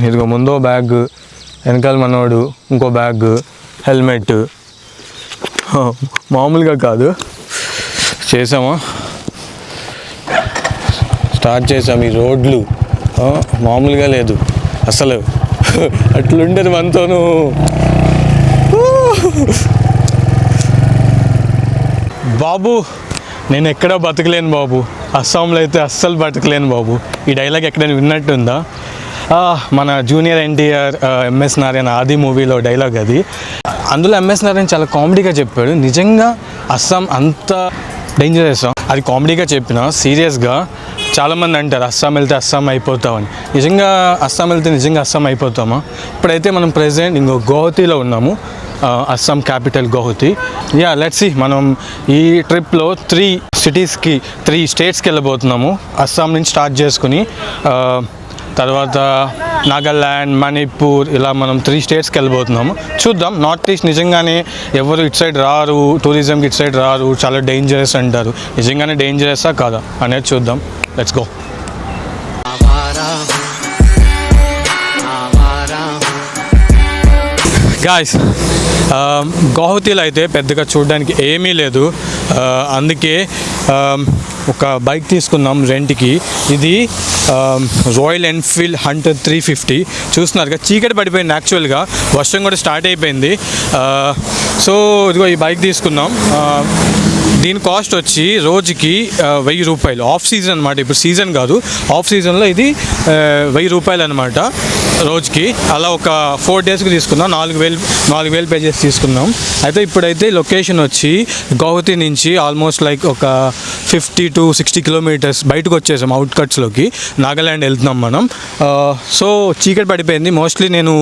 ఇదిగో ముందో బ్యాగ్, వెనకాల మనోడు ఇంకో బ్యాగ్, హెల్మెట్. మామూలుగా కాదు. చేసామా, స్టార్ట్ చేసాం. ఈ రోడ్లు మామూలుగా లేదు అసలు. అట్లుండేది మనతోనూ. బాబు నేను ఎక్కడా బతకలేను బాబు, అస్సాంలో అయితే అస్సలు బతకలేను బాబు. ఈ డైలాగ్ ఎక్కడైనా విన్నట్టుందా? మన జూనియర్ ఎన్టీఆర్ ఎంఎస్ నారాయణ ఆది మూవీలో డైలాగ్ అది. అందులో ఎంఎస్ నారాయణ చాలా కామెడీగా చెప్పాడు. నిజంగా అస్సాం అంత డేంజరస్. అది కామెడీగా చెప్పిన, సీరియస్గా చాలామంది అంటారు అస్సాం వెళ్తే అస్సాం అయిపోతామని. నిజంగా అస్సాం వెళ్తే నిజంగా అస్సాం అయిపోతామా? ఇప్పుడైతే మనం ప్రెజెంట్ ఇంకో గౌహతిలో ఉన్నాము, Assam capital Guwahati. Let's see, మనం ఈ ట్రిప్లో 3 సిటీస్కి 3 స్టేట్స్కి వెళ్ళబోతున్నాము. అస్సాం నుంచి స్టార్ట్ చేసుకుని తర్వాత నాగాల్యాండ్, మణిపూర్, ఇలా మనం 3 స్టేట్స్కి వెళ్ళబోతున్నాము. చూద్దాం. నార్త్ ఈస్ట్ నిజంగానే ఎవరు ఇటు సైడ్ రారు, టూరిజంకి ఇటు సైడ్ రారు, చాలా డేంజరస్ అంటారు. నిజంగానే డేంజరసా కాదా అనేది చూద్దాం. Let's go. గాయ్స్, గౌహతిలో అయితే పెద్దగా చూడడానికి ఏమీ లేదు. అందుకే ఒక బైక్ తీసుకున్నాం రెంట్కి. ఇది రాయల్ ఎన్ఫీల్డ్ హంటర్ 350. చూస్తున్నారుగా, చీకటి పడిపోయింది. యాక్చువల్గా వర్షం కూడా స్టార్ట్ అయిపోయింది. సో ఇదిగో ఈ బైక్ తీసుకున్నాం. దీని కాస్ట్ వచ్చి రోజుకి 1000 రూపాయలు. ఆఫ్ సీజన్ అనమాట, ఇప్పుడు సీజన్ కాదు, ఆఫ్ సీజన్లో ఇది 1000 రూపాయలు అనమాట రోజుకి. అలా ఒక 4 డేస్కి తీసుకున్నాం. 4000 పే చేసి తీసుకున్నాం. అయితే ఇప్పుడైతే లొకేషన్ వచ్చి గౌహతి నుంచి ఆల్మోస్ట్ లైక్ ఒక 50 to 60 కిలోమీటర్స్ బయటకు వచ్చేసాం, అవుట్కట్స్లోకి. నాగాల్యాండ్ వెళ్తున్నాం మనం. సో చీకటి పడిపోయింది. మోస్ట్లీ నేను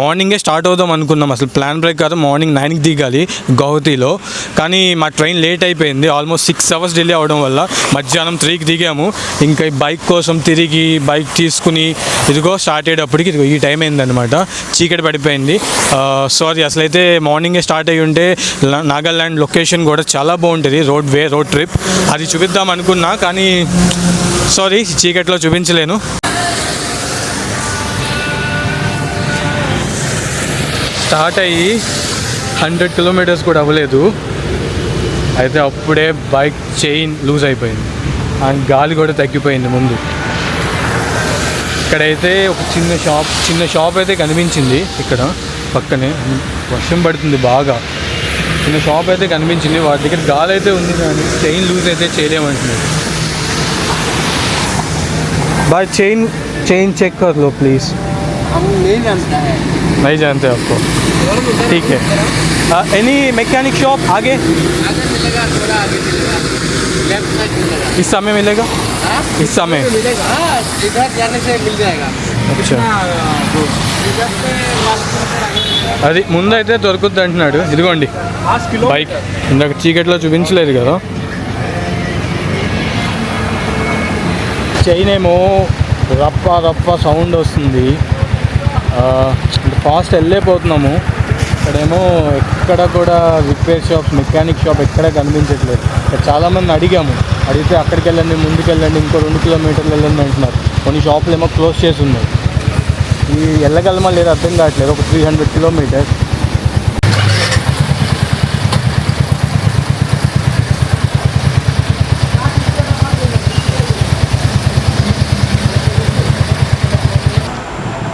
మార్నింగే స్టార్ట్ అవుదాం అనుకున్నాం. అసలు ప్లాన్ ప్రకారం మార్నింగ్ 9కి దిగాలి గౌహతిలో, కానీ మా ట్రైన్ లేట్ అయిపోయింది. ఆల్మోస్ట్ 6 అవర్స్ డిలే అవడం వల్ల మధ్యాహ్నం 3కి దిగాము. ఇంకా ఈ బైక్ కోసం తిరిగి బైక్ తీసుకుని ఇదిగో స్టార్ట్ అయ్యేటప్పటికి ఇదిగో ఈ టైం అయిందనమాట. చీకటి పడిపోయింది. సారీ, అసలైతే మార్నింగే స్టార్ట్ అయ్యి ఉంటే నాగాల్యాండ్ లొకేషన్ కూడా చాలా బాగుంటుంది. రోడ్ ట్రిప్ అది చూపిద్దాం అనుకున్నా, కానీ సారీ చీకట్లో చూపించలేను. స్టార్ట్ అయ్యి 100 కిలోమీటర్స్ కూడా అవ్వలేదు. అయితే అప్పుడే బైక్ చైన్ లూజ్ అయిపోయింది అండ్ గాలి కూడా తగ్గిపోయింది ముందు. ఇక్కడైతే ఒక చిన్న షాప్ అయితే కనిపించింది. ఇక్కడ పక్కనే వర్షం పడుతుంది బాగా. చిన్న షాప్ అయితే కనిపించింది. వాటి దగ్గర గాలి అయితే ఉంది, కానీ చైన్ లూజ్ అయితే చేయలేమంటున్నారు. బాయ్ चेन चेक कर लो प्लीज़. हम नहीं जानते आपको. ठीक है. एनी मैकेनिक शॉप आगे मिलेगा, थोड़ा आगे मिलेगा, लेफ्ट साइड मिलेगा. इस समय मिलेगा? इस समय मिलेगा. इधर जाने से मिल जाएगा. अच्छा, इधर से అది ముందైతే దొరుకుద్ది అంటున్నాడు. ఇదిగోండి బైక్. ఇందాక చీకట్లో చూపించలేదు కదా. చైన్ ఏమో రప్ప సౌండ్ వస్తుంది. ఫాస్ట్ వెళ్ళిపోతున్నాము. ఇక్కడేమో ఎక్కడ కూడా రిపేర్ షాప్స్, మెకానిక్ షాప్ ఎక్కడ కనిపించట్లేదు. ఇక్కడ చాలామంది అడిగితే అక్కడికి వెళ్ళండి, ముందుకు వెళ్ళండి, ఇంకో 2 కిలోమీటర్లు వెళ్ళండి అంటున్నారు. కొన్ని షాపులు ఏమో క్లోజ్ చేసి ఉన్నాయి. ఈ వెళ్ళగలమా లేదా అర్థం కావట్లేదు. ఒక 300 కిలోమీటర్స్.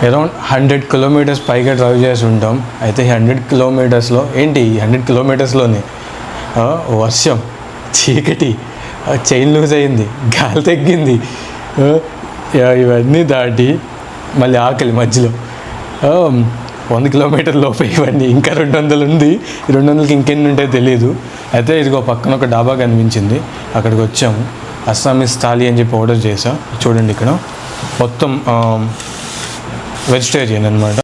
అరౌండ్ 100 కిలోమీటర్స్ పైగా డ్రైవ్ చేసి ఉంటాం. అయితే 100 కిలోమీటర్స్లో ఏంటి, 100 కిలోమీటర్స్లోనే వర్షం, చీకటి, చైన్ లూజ్ అయింది, గాలి తగ్గింది, ఇవన్నీ దాటి మళ్ళీ ఆకలి మధ్యలో. 100 కిలోమీటర్ లోపే ఇవన్నీ. ఇంకా 200 ఉంది. 200కి ఇంకెన్ని ఉంటాయో తెలియదు. అయితే ఇదిగో పక్కన ఒక డాబా కనిపించింది, అక్కడికి వచ్చాము. అస్సామీస్ థాలీ అని చెప్పి ఆర్డర్ చేసా. చూడండి ఇక్కడ మొత్తం వెజిటేరియన్ అనమాట.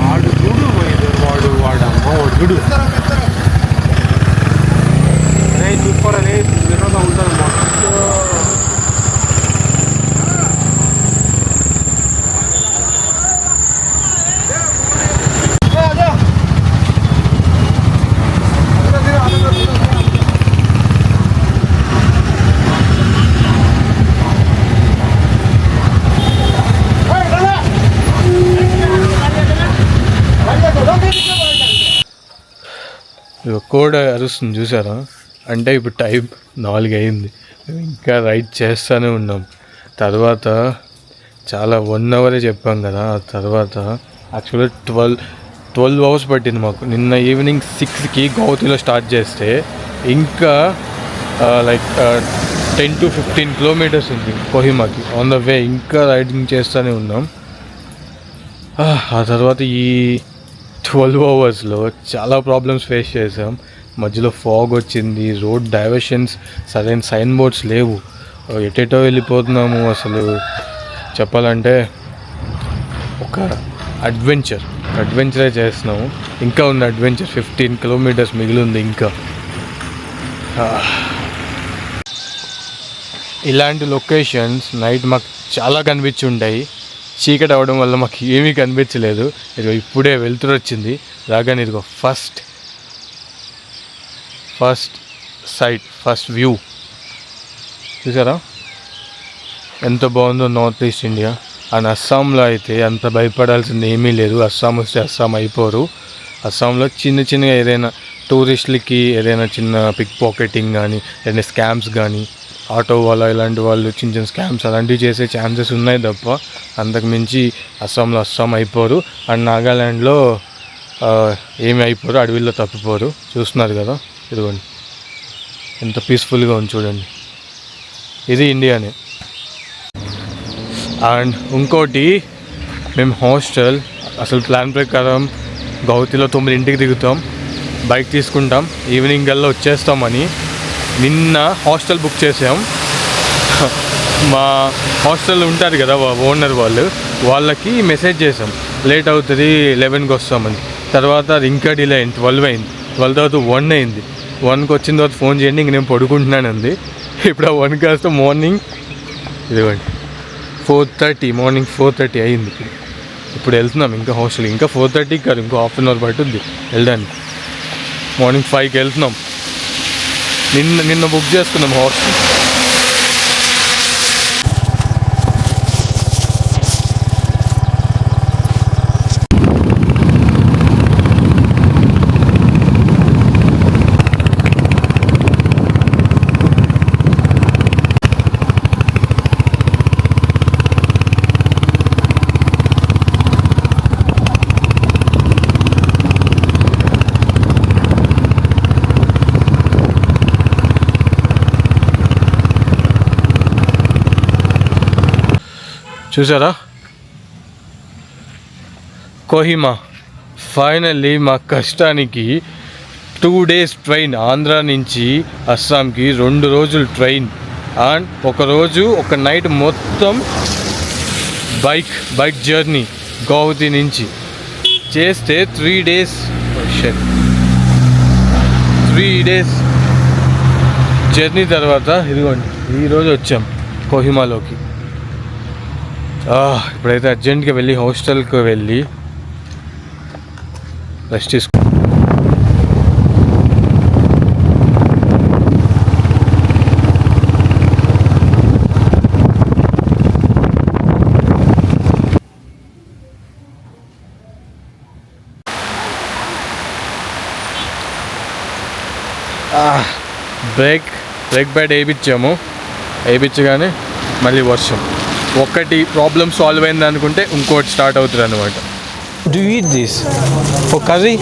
వాడు సూపర్ అనే ఉంటుంది. కోడ్ అరుస్తుంది చూసారా, అంటే ఇప్పుడు టైం 4 అయింది. మేము ఇంకా రైడ్ చేస్తూనే ఉన్నాం. తర్వాత చాలా 1 అవరే చెప్పాం కదా, ఆ తర్వాత యాక్చువల్గా 12 అవర్స్ పట్టింది మాకు. నిన్న ఈవినింగ్ 6కి గౌహతిలో స్టార్ట్ చేస్తే ఇంకా లైక్ 10 to 15 కిలోమీటర్స్ ఉంది కోహిమాకి ఆన్ ద వే. ఇంకా రైడింగ్ చేస్తూనే ఉన్నాం. ఆ తర్వాత ఈ 12 అవర్స్లో చాలా ప్రాబ్లమ్స్ ఫేస్ చేసాం. మధ్యలో ఫాగ్ వచ్చింది, రోడ్ డైవర్షన్స్, సరైన సైన్ బోర్డ్స్ లేవు, ఎటెటో వెళ్ళిపోతున్నాము. అసలు చెప్పాలంటే ఒక అడ్వెంచరే చేస్తున్నాము. ఇంకా ఉంది అడ్వెంచర్, 15 కిలోమీటర్స్ మిగిలి ఉంది ఇంకా. ఇలాంటి లొకేషన్స్ నైట్ మాకు చాలా కనిపించి ఉంటాయి. చీకటి అవ్వడం వల్ల మాకు ఏమీ కనిపించలేదు. ఇదిగో ఇప్పుడే వెళ్తురు వచ్చింది రాగానే, ఇదిగో ఫస్ట్ సైట్, ఫస్ట్ వ్యూ చూసారా ఎంత బాగుందో నార్త్ ఈస్ట్ ఇండియా. అండ్ అస్సాంలో అయితే అంత భయపడాల్సింది ఏమీ లేదు. అస్సాం వస్తే అస్సాం అయిపోరు. అస్సాంలో చిన్న ఏదైనా టూరిస్టులకి ఏదైనా చిన్న పిక్ పాకెటింగ్ కానీ, ఏదైనా స్కామ్స్ కానీ, ఆటో వాళ్ళ ఇలాంటి వాళ్ళు చిన్న స్కామ్స్ అలాంటివి చేసే ఛాన్సెస్ ఉన్నాయి తప్ప అంతకు మించి అస్సాం అయిపోరు. అండ్ నాగాల్యాండ్లో ఏమి అయిపోరు, అడవిలో తప్పిపోరు. చూస్తున్నారు కదా, ఇదిగోండి ఎంత పీస్ఫుల్గా ఉంది చూడండి. ఇది ఇండియానే. అండ్ ఇంకోటి, మేము హాస్టల్ అసలు ప్లాన్ ప్రకారం గౌహతిలో 9ంటికి దిగుతాం, బైక్ తీసుకుంటాం, ఈవినింగ్ కల్లా వచ్చేస్తామని నిన్న హాస్టల్ బుక్ చేసాం. మా హాస్టల్ ఉంటారు కదా ఓనర్ వాళ్ళకి మెసేజ్ చేసాం లేట్ అవుతుంది 11కి వస్తామని. తర్వాత అది ఇంకా డిలే అయింది, 12 అయింది. 12 తర్వాత 1 అయింది. 1కి వచ్చిన తర్వాత ఫోన్ చేయండి, ఇంక నేను పడుకుంటున్నానంది. ఇప్పుడు ఆ 1 కాస్త మార్నింగ్ ఇదిగోండి 4:30, మార్నింగ్ 4:30 అయింది. ఇప్పుడు వెళ్తున్నాం ఇంకా హాస్టల్. ఇంకా 4:30 కాదు, ఇంకో ½ అవర్ పట్టుద్ది వెళ్ళడానికి. మార్నింగ్ 5కి వెళ్తున్నాం. నిన్న బుక్ చేసుకున్నాం హాస్టల్. చూసారా కోహిమా ఫైనల్లీ మా కష్టానికి 2 days ట్రైన్. ఆంధ్ర నుంచి అస్సాంకి 2 రోజులు ట్రైన్. అండ్ ఒక నైట్ మొత్తం బైక్ జర్నీ గౌహతి నుంచి చేస్తే 3 days 3 days జర్నీ తర్వాత ఇదిగోండి ఈరోజు వచ్చాం కోహిమాలోకి. ఇప్పుడైతే అర్జెంట్గా వెళ్ళి హాస్టల్కి వెళ్ళి రెస్ట్ తీసుకో. బ్రేక్ ప్యాడ్ వేయించగానే మళ్ళీ వర్షం. ఒకటి ప్రాబ్లమ్ సాల్వ్ అయింది అనుకుంటే ఇంకోటి స్టార్ట్ అవుతుంది అనమాట. Do you eat this for curry?